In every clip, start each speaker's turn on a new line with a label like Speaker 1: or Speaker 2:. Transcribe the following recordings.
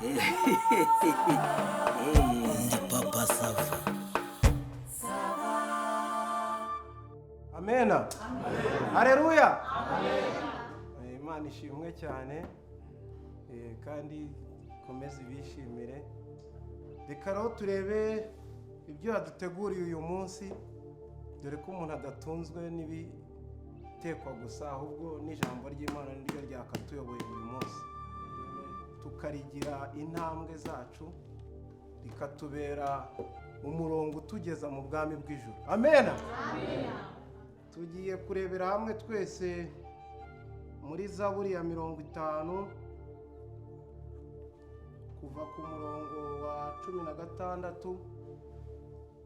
Speaker 1: Ndi papa sava.
Speaker 2: Amena. Haleluya. Imana ishimwe cyane kandi komeze ibishimire. Reka rero turebe ibyo yaduteguriye uyu munsi, dore ko umuntu adatunzwe n'ibitekwa gusa, ahubwo n'ijambo ry'Imana niryo ryakatuyoboye buri munsi, tukarigira intambwe zacu, rikatubera umurongo utugeza mu bwami bw'ijuru. Amena. Tugiye kurebera hamwe twese muri Zaburi ya 50 kuva ku murongo wa 16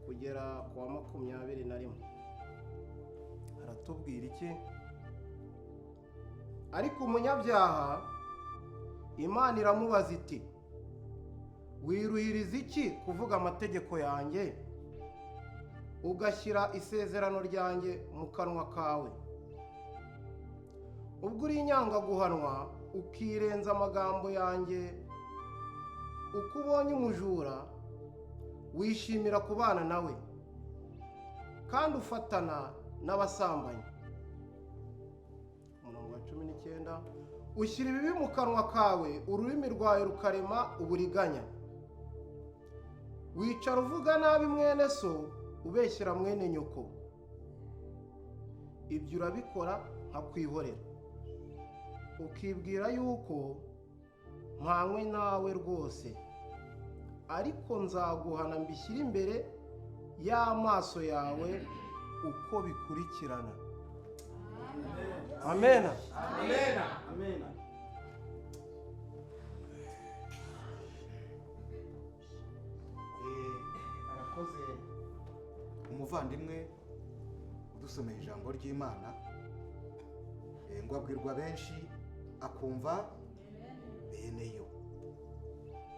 Speaker 2: kugera ku wa 21. Haratubwira iki? Ariko umunyabyaha Imana iramubaza iti, wiruhiriza iki kuvuga amategeko yanjye, ugashyira isezerano ryanjye mu kanwa kawe? Ubwo uri inyanga guhanwa ukirenza amagambo yanjye, uko ubonye umujura wishimira kubana nawe, kandi ufatana n'abasambanyi. Umurongo wa 19, ushyira ibibi mu kanwa kawe, ururimi rwawe rukarema uburiganya. Wicara uvuga nabi mwene so, ubeshyera mwene nyoko. Ibyo urabikora nkakwihorera, ukibwira yuko mpanywe nawe rwose, ariko nzaguhana mbishyire imbere y'amaso yawe uko bikurikirana. Amena. Amena. Amena.
Speaker 3: Arakoze umuvandimwe udusomeye ijambo ry'Imana, ngo abwirwa benshi akumva beneyo.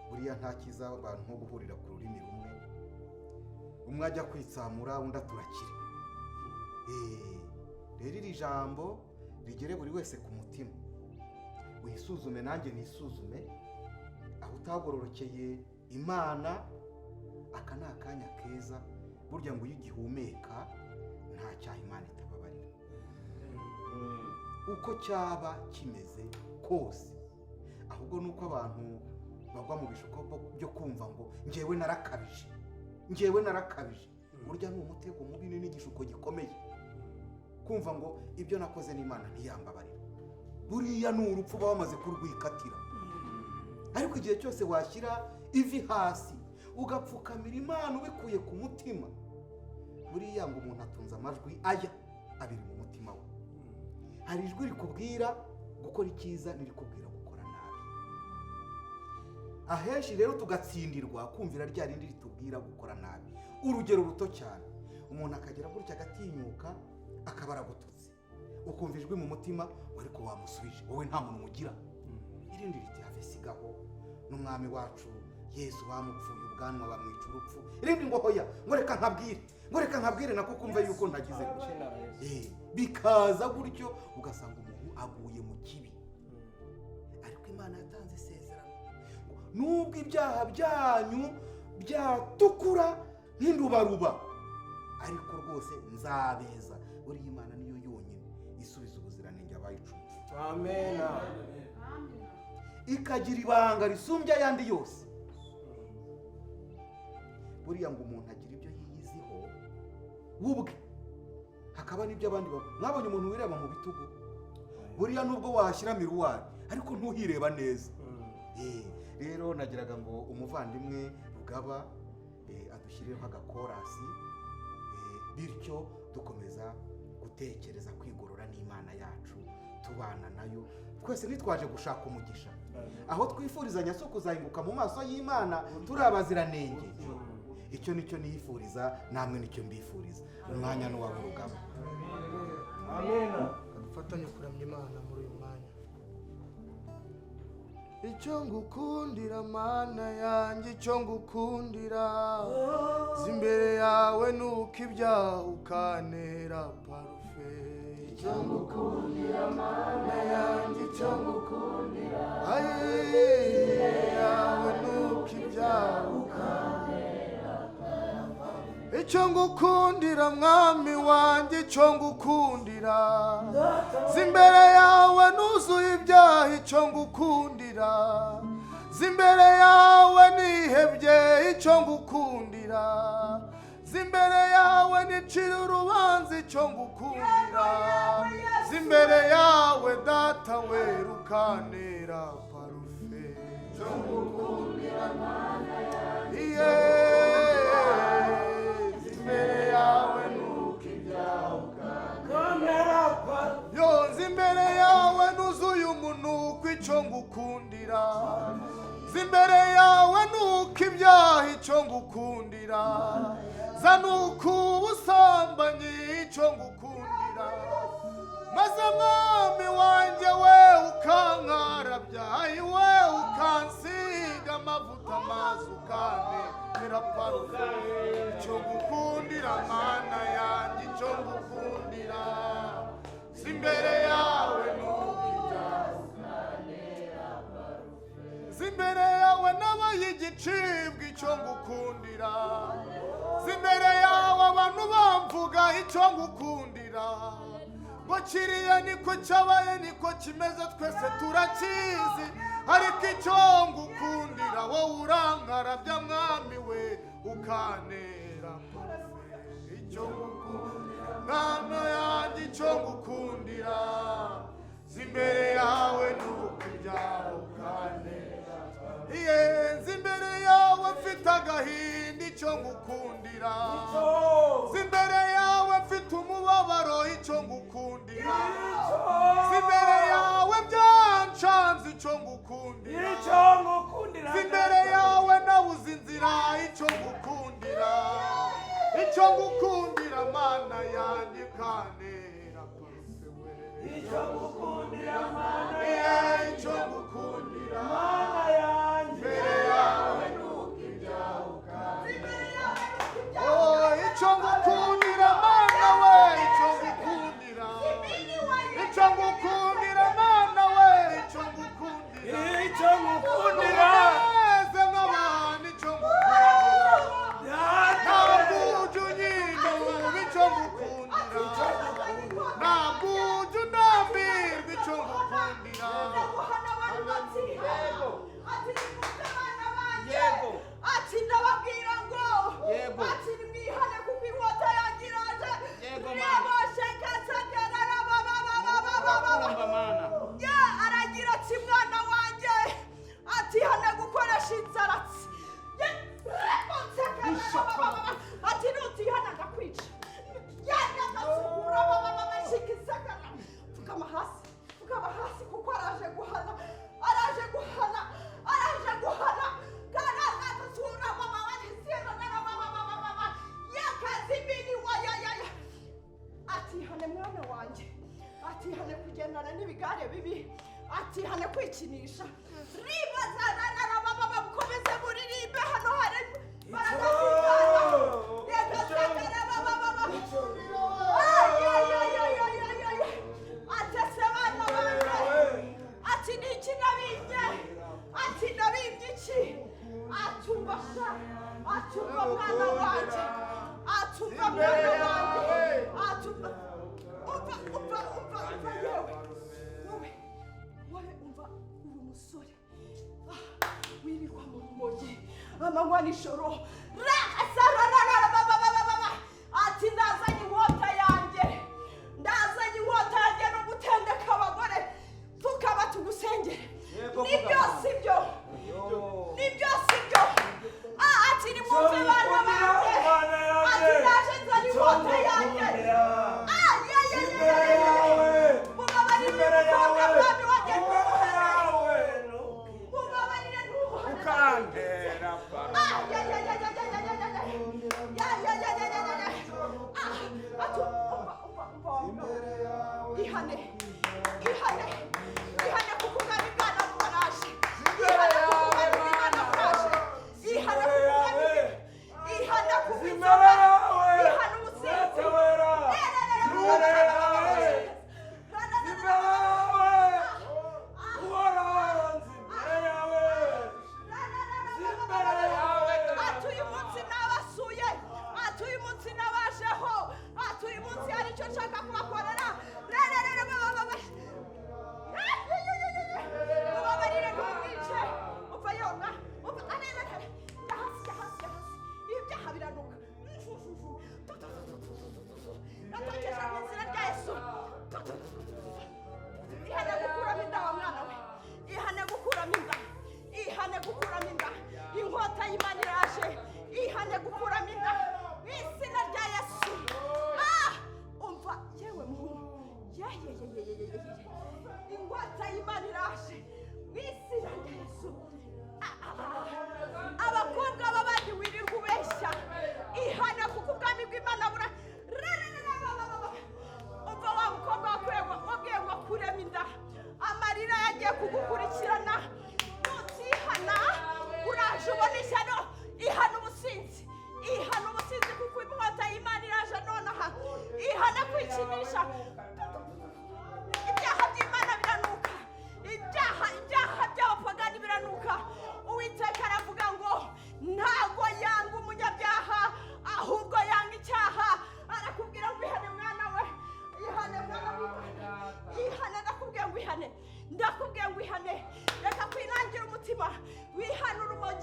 Speaker 3: Buriya nta kiza abantu nko guhurira ku rurimi rumwe, umwe ajya kwitsamura undi aturakire. Rero iri jambo rigere buri wese ku mutima, wisuzume nanjye nisuzume, aho utagororokeye Imana. Aka ni akanya keza, burya ngo iyo ugihumeka nta cyaha Imana itababarira, uko cyaba kimeze kose. Ahubwo nuko abantu bagwa mu bishuko byo kumva ngo njyewe narakabije, njyewe narakabije. Burya ni umutego mubi n'igishuko gikomeye, kumva ngo ibyo nakoze n'Imana ntiyambabarira. Buriya ni urupfu baba bamaze kurwikatira. Ariko igihe cyose washyira ivi hasi ugapfukamira Imana ubikuye ku mutima, buriya ngo umuntu atunze amajwi aya abiri mu mutima we. Hari ijwi rikubwira gukora icyiza n'irikubwira gukora nabi. Ahenshi rero tugatsindirwa kumvira rya rindi ritubwira gukora nabi. Urugero ruto cyane, umuntu akagera gutya agatinyuka akaba aragututse, ukumva ijwi mu mutima ariko wamusubije, wowe nta muntu umugira. Irindi riti have sigaho, n'umwami wacu Yesu bamupfuye ubwanwa bamwica urupfu. Irindi ngo hoya, ngo reka nkabwire nako kumva yuko ntagize gukina. Bikaza gutyo ugasanga umuntu aguye mu kibi. Ariko Imana yatanze isezerano, nubwo ibyaha byanyu byatukura nk'indubaruba, ariko rwose nzabeza. Buriya Imana niyo yonyine isubiza ubuziranenge abayicunze.
Speaker 2: Amena.
Speaker 3: Ikagira ibanga risumbya ayandi yose. Buriya ngo umuntu agira ibyo yiyiziho ubwe, hakaba n'ibyo abandi mwabonye umuntu wireba mu bitugu. Buriya nubwo washyira miruwari ariko ntuhireba neza. Rero nagiraga ngo umuvandimwe Rugaba adushyirireho agakorasi, bityo dukomeza gutekereza kwigorora n'Imana yacu, tubana nayo twese nitwaje gushaka umugisha. Aho twifurizanya so kuzahinguka mu maso y'Imana turi abaziranenge. Icyo nicyo niyifuriza, namwe nicyo mbifuriza. Umwanya ni uwawe Rugaba.
Speaker 2: Amena.
Speaker 4: Dufatanye kuramya Imana muri uyu mwanya. Icyo ngukundira Mana yanjye, icyo ngukundira zimbere yawe nuko ibyaha ukanera parufe. Icyo ngukundira Mana yanjye, icyo ngukundira zimbere yawe icyo ngukundira mwami wanjye icyo ngukundira zimbere yawe nuzuye ibyaha icyo ngukundira zimbere yawe nihebye icyo ngukundira zimbere yawe nicira urubanza icyo ngukundira zimbere yawe data wera ukanera parufe icyo ngukundira mana yanjye zimbere yawe nuko ibyaha ukanera parufe yo zimbere yawe nuzuye umunuko icyo ngukundira zimbere yawe nuko ibyaha icyo ngukundira zanuka ubusambanyi icyo ngukundira maze mwami wanjye we ukankarabya we ukansiga amavuta maze ukanera parufe icyo ngukundira mana yanjye icyo ngukundira zimbere yawe nuko ibyaha ukanera parufe zimbere yawe nabaye igicibwa icyo ngukundira zimbere yawe abantu bamvuga icyo ngukundira ngo kiriya niko cyabaye niko kimeze twese turakizi ariko icyo ngukundira wowe urankarabya mwami we ukanera parufe icyo ngukundira mwana yanjye icyo ngukundira zimbere yawe nuko ibyaha ukanera zimbere yawe mfite agahinda icyo ngukundira zimbere yawe mfite umubabaro icyo ngukundira zimbere yawe byancanze icyo ngukundira zimbere yawe nabuze inzira icyo ngukundira icyo ngukundira mana yanjye kanera parufe we icyo ngukundira mana yanjye icyo ngukundira mana yanjye imbere yawe nuko ibyaha ukanera icyo ngukundira mana we icyo ngukundira icyo ngukundira mana we icyo ngukundira icyo ngukundira neze nk'abantu icyo ngukundira ntabwo ujya unyina ubu icyo ngukundira ntabwo ujya unambirwa icyo ngukundira
Speaker 5: ati ndababwira ngo ati nimwihane kuko inkota yanjye iraje aragira ati mwana wanjye ati hane gukoresha inzaratsi ati nutihana ndakwica pfukama hasi kuko araje guhana atihane mwana wanjye atihane kugendana n'ibigare bibi atihane kwikinisha mukomeze muririmbe hano hari atese bana banjye ati niki nabimye ati nabimye iki atumva mwana wanjye atumva mwana wanjye atumva umva yewe wowe umva uri umusore wirirwa mu rumogi amanywa n'ijoro ati ndazanye inkota yanjye no gutendeka abagore tukaba tugusengere nibyo sibyo ati nimwumve bana banjye ati ndaje nzanye inkota yanjye mubabarire umukobwa mwami wanjye mubabarire
Speaker 1: ukandera
Speaker 5: ihane kuko ubwami bwana bwaraje ihane kuko inzoga ihane ubusinzi ati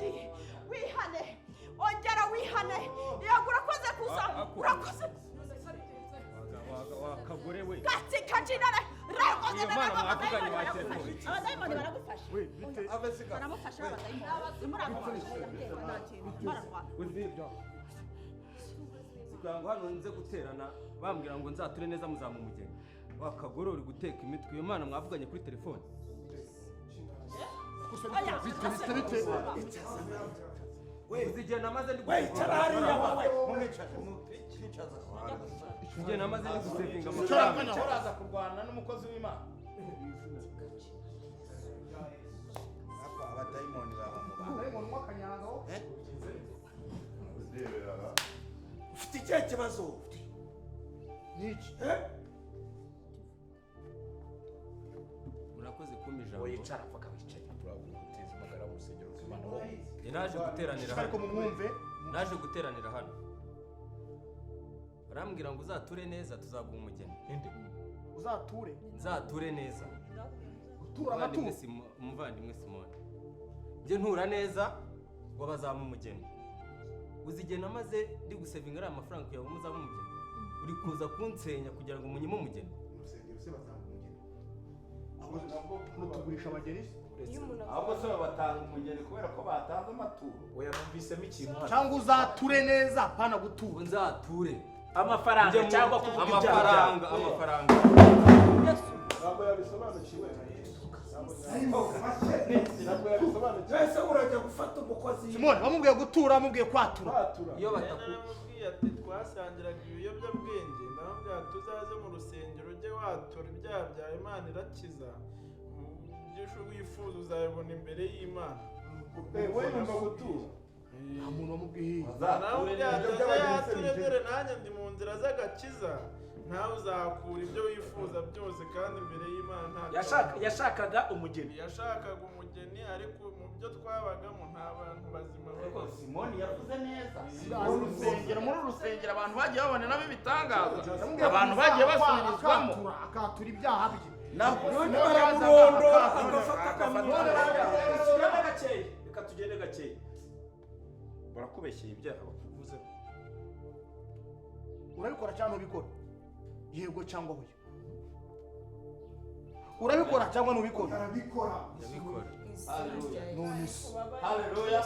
Speaker 5: uragiye wihane ongera wihane yego urakoze kuza urakoze
Speaker 1: wakagore we
Speaker 5: gatsi kajinare
Speaker 1: iyo mana mwavuganye wa telefone
Speaker 5: abadayimoni baragufasha
Speaker 3: abesiga
Speaker 5: baramufasha abadayimoni muramufasha
Speaker 1: kugira ngo hano nze guterana bambwira ngo nzature neza muzamumugeni wakagore uri guteka imitwe iyo mana mwavuganye kuri telefone uzigena amaze ndi uzigena amaze ndi gusevinga amafaranga
Speaker 4: uraza kurwana n'umukozi w'Imana
Speaker 3: abadayimoni
Speaker 4: ufite ikihe kibazo
Speaker 2: Niki?
Speaker 1: murakoze kumpa ijambo
Speaker 4: wicara paka wicaye turaguteza magara mu rusengero rw'Imana wowe
Speaker 1: naje guteranira
Speaker 2: ariko
Speaker 1: hano
Speaker 2: mumwumve
Speaker 1: naje guteranira hano barambwira ngo uzature neza tuzaguha umugeni
Speaker 2: uzature
Speaker 1: nzature neza
Speaker 2: utura amaturo
Speaker 1: umuvandimwe Simoni njye ntura neza ngo bazampa umugeni uzigena maze ndi gusevinga ari amafaranga kugira ngo muzampa umugeni uri kuza kunsenya kugira ngo munyime umugeni
Speaker 2: tugurisha abageni
Speaker 4: ahubwo se batanga umugeni kubera ko batanze amaturo oya numvisemo ikintu
Speaker 2: cyangwa uzature neza pana gutura
Speaker 1: ngo nzature
Speaker 4: amafaranga cyangwa kuvuga
Speaker 1: amafaranga
Speaker 2: ntabwo yabisobanukiwe
Speaker 4: wese urajya gufata umukozi
Speaker 2: Simoni bamubwiye gutura bamubwiye kwatura
Speaker 1: iyo bataku
Speaker 6: naramubwiye ati twasangiraga ibiyobyabwenge ndamubwira tuzaze mu rusengero ujye watura ibyaha byawe Imana irakiza ibyo wifuza uzabibona imbere y'Imana
Speaker 2: wowe numva gutura nta muntu wamubwiye
Speaker 6: naramubwira ati yature dore nanjye ndi mu nzira z'agakiza nawe uzakura ibyo wifuza byose kandi imbere y'Imana
Speaker 4: yashakaga umugeni
Speaker 6: yashakaga umugeni ariko mu byo twabagamo nta bantu bazima
Speaker 4: ariko Simoni yavuze neza
Speaker 6: muri uru rusengero abantu bagiye babonamo ibitangaza abantu bagiye basubirizwamo
Speaker 2: akatura ibyaha bye
Speaker 4: none baramurondora agafata akamurondora reka tugende gakeye barakubeshyeye ibyaha bakuvuzeho
Speaker 2: urabikora cyangwa ntubikora yego cyangwa oya urabikora cyangwa ntubikora
Speaker 1: yabikora
Speaker 2: none se
Speaker 4: haleluya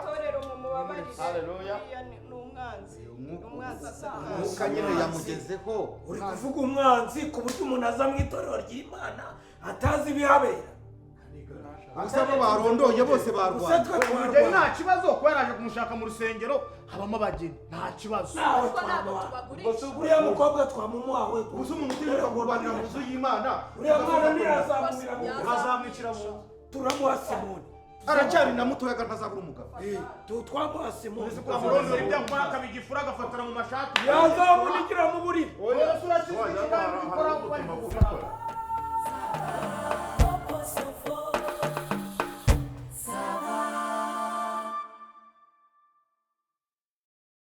Speaker 5: itorero mu mubabarire
Speaker 4: haleluya
Speaker 5: ni umwanzi umwanzi asaba
Speaker 3: mwuka nyine yamugezeho
Speaker 4: uri kuvuga umwanzi ku buryo umuntu aza mu itorero ry'Imana atazi ibihabera
Speaker 3: gusa abo barondoye bose barwaye
Speaker 2: umugeni nta kibazo kuba yaraje kumushaka mu rusengero habamo abageni nta kibazo
Speaker 4: gusa uriya mukobwa twamumuhawe
Speaker 2: gusa umuntu utirirwa kurwanira mu nzu y'Imana
Speaker 4: uriya mwana ntiyazamurira mu
Speaker 2: azamwicira mu
Speaker 4: turamuha Simoni
Speaker 3: aracyari na mutoya kandi azabura umugabo
Speaker 4: twamuha Simoni
Speaker 2: twamurondora ibyaha kumara akabigifura agafatana mu mashati
Speaker 4: yazamunikira mu buriri
Speaker 2: oya sura cy'ikigani gukora